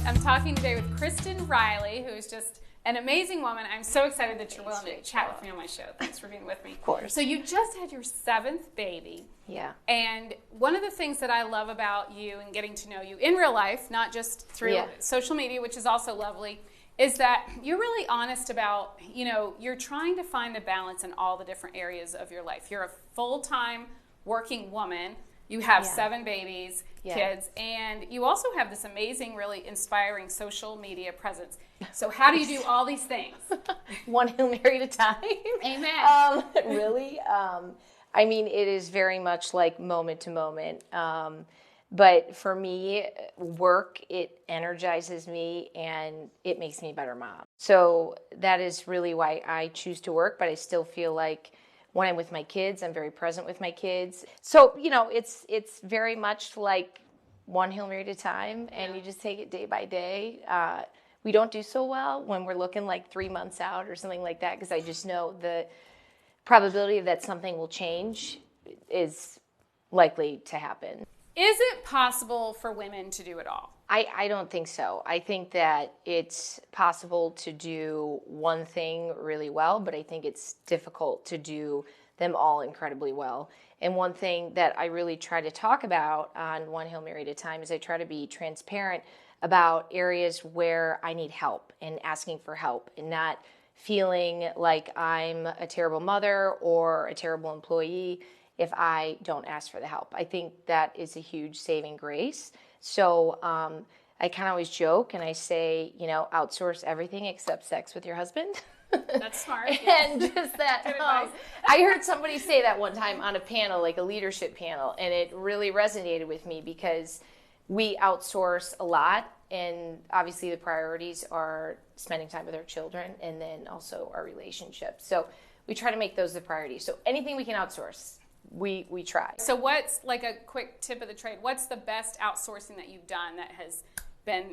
I'm talking today with Kristin Reilly, who is just an amazing woman. I'm so excited that you're willing to chat with me on my show. Thanks for being with me. Of course. So you just had your 7th baby. Yeah. And one of the things that I love about you and getting to know you in real life, not just through social media, which is also lovely, is that you're really honest about, you're trying to find the balance in all the different areas of your life. You're a full-time working woman. You have 7 babies, kids, and you also have this amazing, really inspiring social media presence. So how do you do all these things? One Hail Mary at a time. Amen. Really? I mean, it is very much like moment to moment. But for me, work, it energizes me and it makes me a better mom. So that is really why I choose to work, but I still feel like when I'm with my kids, I'm very present with my kids. So, it's very much like one Hail Mary at a time, and you just take it day by day. We don't do so well when we're looking like 3 months out or something like that, because I just know the probability that something will change is likely to happen. Is it possible for women to do it all? I don't think so. I think that it's possible to do one thing really well, but I think it's difficult to do them all incredibly well. And one thing that I really try to talk about on One Hail Mary at a time is I try to be transparent about areas where I need help and asking for help and not feeling like I'm a terrible mother or a terrible employee if I don't ask for the help. I think that is a huge saving grace. So I kind of always joke and I say, outsource everything except sex with your husband. That's smart. And just that, I heard somebody say that one time on a panel, like a leadership panel, and it really resonated with me because we outsource a lot, and obviously the priorities are spending time with our children and then also our relationships. So we try to make those the priority. So anything we can outsource, we try. So what's, like a quick tip of the trade, what's the best outsourcing that you've done that has been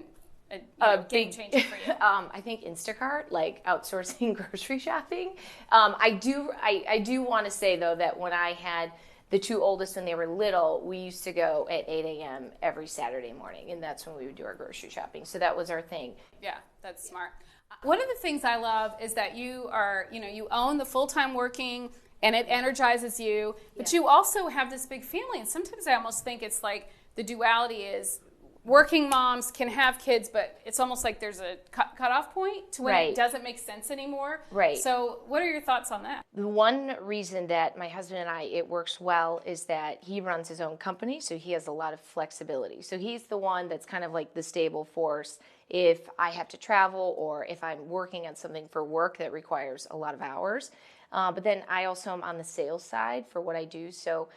a game changer for you? I think Instacart, like outsourcing grocery shopping. I do want to say though that when I had the 2 oldest when they were little, we used to go at 8 a.m. every Saturday morning, and that's when we would do our grocery shopping. So that was our thing. Yeah, that's smart. One of the things I love is that you are, you own the full-time working, and it energizes you, but you also have this big family, and sometimes I almost think it's like the duality is working moms can have kids, but it's almost like there's a cutoff point to when it doesn't make sense anymore. Right. So what are your thoughts on that? The one reason that my husband and I, it works well is that he runs his own company, so he has a lot of flexibility. So he's the one that's kind of like the stable force if I have to travel or if I'm working on something for work that requires a lot of hours. But then I also am on the sales side for what I do, so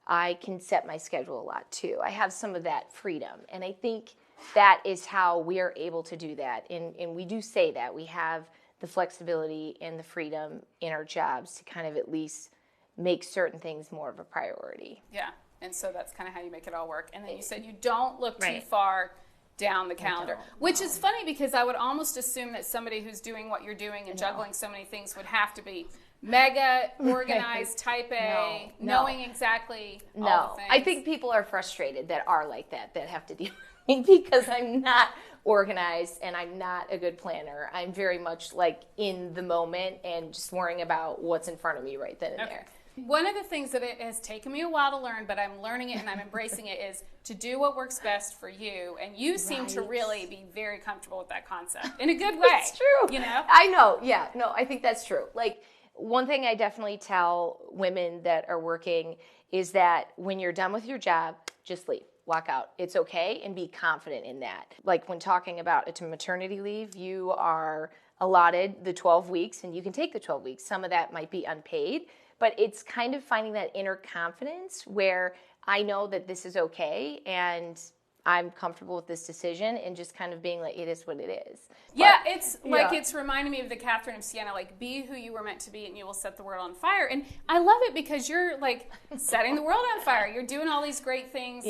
I can set my schedule a lot too. I have some of that freedom, and I think that is how we are able to do that. And we do say that. We have the flexibility and the freedom in our jobs to kind of at least make certain things more of a priority. Yeah, and so that's kind of how you make it all work. And then you said you don't look too far down the calendar, which is funny because I would almost assume that somebody who's doing what you're doing and juggling so many things would have to be mega organized, type A, knowing exactly all the things. I think people are frustrated that are like that have to deal with me because I'm not organized and I'm not a good planner. I'm very much like in the moment and just worrying about what's in front of me right then and there. One of the things that it has taken me a while to learn, but I'm learning it and I'm embracing it, is to do what works best for you. And you seem to really be very comfortable with that concept in a good way. It's true. I know. Yeah. No, I think that's true. Like, one thing I definitely tell women that are working is that when you're done with your job, just leave, walk out. It's okay, and be confident in that. Like when talking about a maternity leave, you are allotted the 12 weeks, and you can take the 12 weeks. Some of that might be unpaid, but it's kind of finding that inner confidence where I know that this is okay, and I'm comfortable with this decision, and just kind of being like, it is what it is. Yeah, it's like it's reminding me of the Catherine of Siena, like be who you were meant to be and you will set the world on fire. And I love it because you're like setting the world on fire. You're doing all these great things,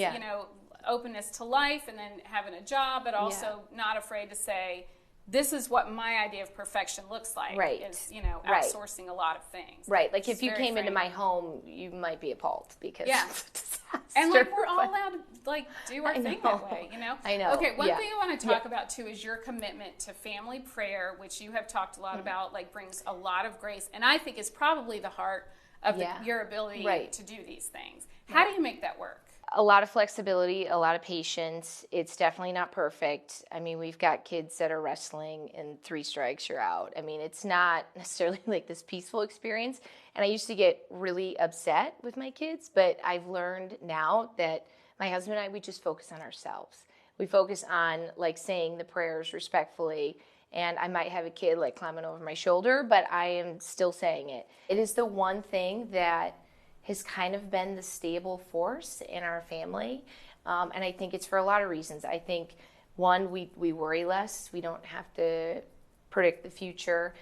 openness to life and then having a job, but also not afraid to say, this is what my idea of perfection looks like. Right. Is, outsourcing a lot of things. Right. Like if you came into my home, you might be appalled because And like we're all allowed to like do our thing that way, you know? I know. Okay, one thing I want to talk about too is your commitment to family prayer, which you have talked a lot about, like brings a lot of grace, and I think is probably the heart of your ability to do these things. How do you make that work? A lot of flexibility, a lot of patience. It's definitely not perfect. I mean, we've got kids that are wrestling and 3 strikes, you're out. I mean, it's not necessarily like this peaceful experience. And I used to get really upset with my kids, but I've learned now that my husband and I, we just focus on ourselves. We focus on like saying the prayers respectfully. And I might have a kid like climbing over my shoulder, but I am still saying it. It is the one thing that has kind of been the stable force in our family. And I think it's for a lot of reasons. I think, one, we worry less. We don't have to predict the future.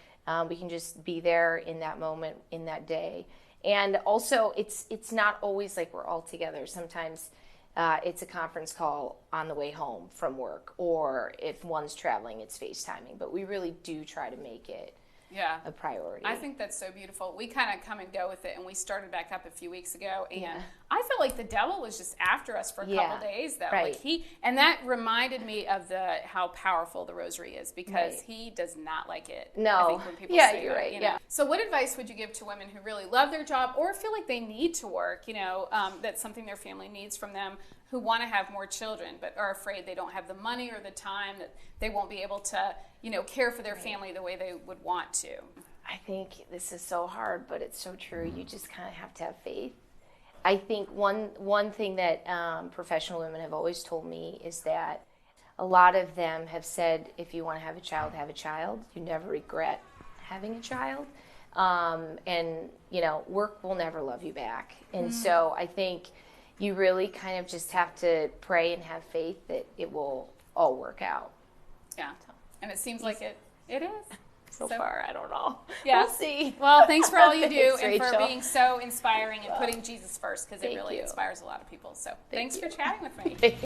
We can just be there in that moment, in that day. And also, it's not always like we're all together. Sometimes it's a conference call on the way home from work, or if one's traveling, it's FaceTiming. But we really do try to make it a priority. I think that's so beautiful. We kind of come and go with it, and we started back up a few weeks ago, and I felt like the devil was just after us for a couple days, though. Right. Like and that reminded me of how powerful the rosary is, because he does not like it. No. I think when people say you're that, right. You know? So what advice would you give to women who really love their job or feel like they need to work, you know, that's something their family needs from them, who want to have more children but are afraid they don't have the money or the time, that they won't be able to, you know, care for their family the way they would want to? I think this is so hard, but it's so true. You just kind of have to have faith. I think one thing that professional women have always told me is that a lot of them have said, if you want to have a child, have a child. You never regret having a child. And, you know, work will never love you back. And so I think you really kind of just have to pray and have faith that it will all work out. Yeah. And it seems like it is. So far, I don't know. Yeah. We'll see. Well, thanks for all you do Thanks, and for Rachel. being so inspiring and putting Jesus first, because it really you. inspires a lot of people. So thanks for chatting with me.